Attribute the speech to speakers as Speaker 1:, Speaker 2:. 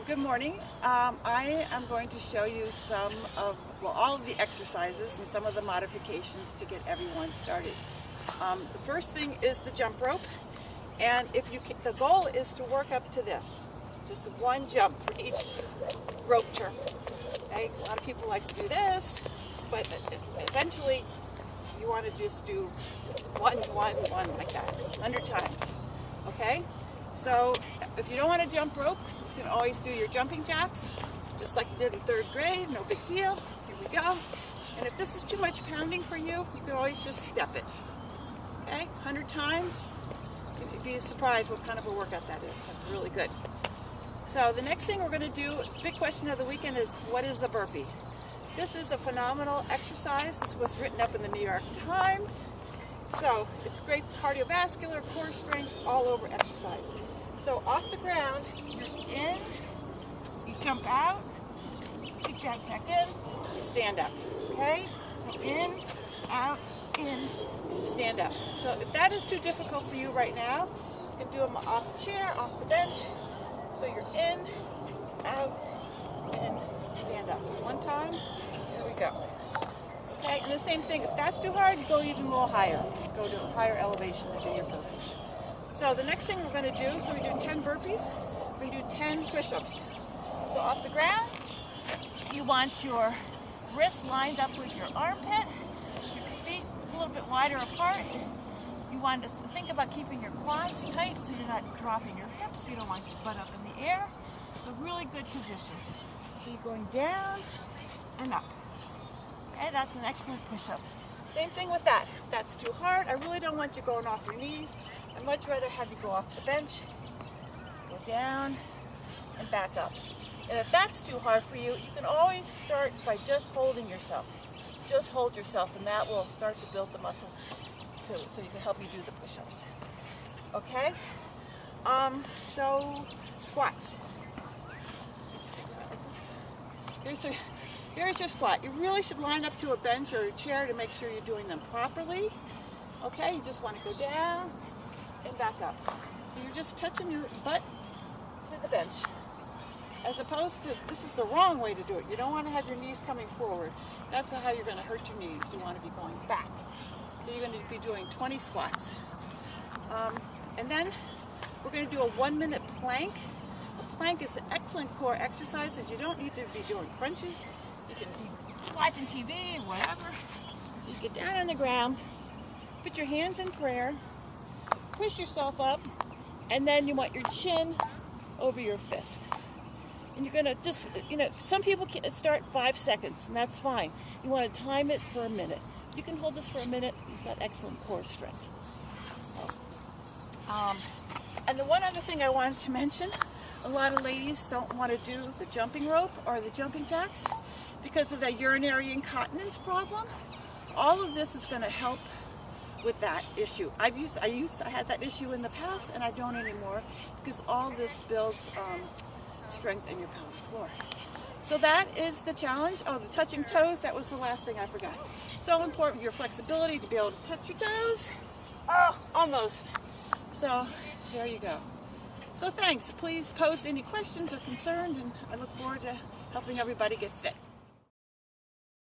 Speaker 1: Good morning. I am going to show you all of the exercises and some of the modifications to get everyone started. The first thing is the jump rope, and the goal is to work up to this. Just one jump for each rope term. Okay? A lot of people like to do this, but eventually you want to just do one like that, 100 times. Okay? So if you don't want to jump rope, you can always do your jumping jacks, just like you did in 3rd grade, no big deal. Here we go. And if this is too much pounding for you, you can always just step it. Okay, 100 times. You'd be surprised what kind of a workout that is. That's really good. So the next thing we're going to do, big question of the weekend, is what is a burpee? This is a phenomenal exercise. This was written up in the New York Times. So it's great cardiovascular, core strength, all over exercise. So off the ground, you're in, you jump out, you jump back in, you stand up. Okay? So in, out, in, stand up. So if that is too difficult for you right now, you can do them off the chair, off the bench. So you're in, out, in, stand up. One time, there we go. Okay, and the same thing, if that's too hard, you go even a little higher. Go to a higher elevation to do your burpees. So the next thing we're going to do, so we do 10 burpees, we do 10 push-ups. So off the ground, you want your wrists lined up with your armpit, your feet a little bit wider apart. You want to think about keeping your quads tight so you're not dropping your hips, so you don't want your butt up in the air. It's a really good position. So you're going down and up. Okay, that's an excellent push-up. Same thing with that. If that's too hard, I really don't want you going off your knees. I'd much rather have you go off the bench, go down, and back up. And if that's too hard for you, you can always start by just holding yourself. Just hold yourself, and that will start to build the muscles too, so you can help you do the push-ups. Okay? So squats. Here's your squat. You really should line up to a bench or a chair to make sure you're doing them properly. Okay, you just want to go down and back up. So you're just touching your butt to the bench. As opposed to, this is the wrong way to do it. You don't want to have your knees coming forward. That's how you're going to hurt your knees. You want to be going back. So you're going to be doing 20 squats. And then we're going to do a 1-minute plank. A plank is an excellent core exercise, as you don't need to be doing crunches. You can be watching TV, whatever. So you get down on the ground, put your hands in prayer, push yourself up, and then you want your chin over your fist. And you're going to just, some people can start 5 seconds, and that's fine. You want to time it for a minute. You can hold this for a minute. You've got excellent core strength. And the one other thing I wanted to mention, a lot of ladies don't want to do the jumping rope or the jumping jacks because of the urinary incontinence problem. All of this is going to help with that issue. I had that issue in the past, and I don't anymore, because all this builds strength in your pelvic floor. So that is the challenge. Oh, the touching toes, that was the last thing I forgot. So important, your flexibility to be able to touch your toes. Oh, almost. So there you go. So thanks. Please post any questions or concerns, and I look forward to helping everybody get fit.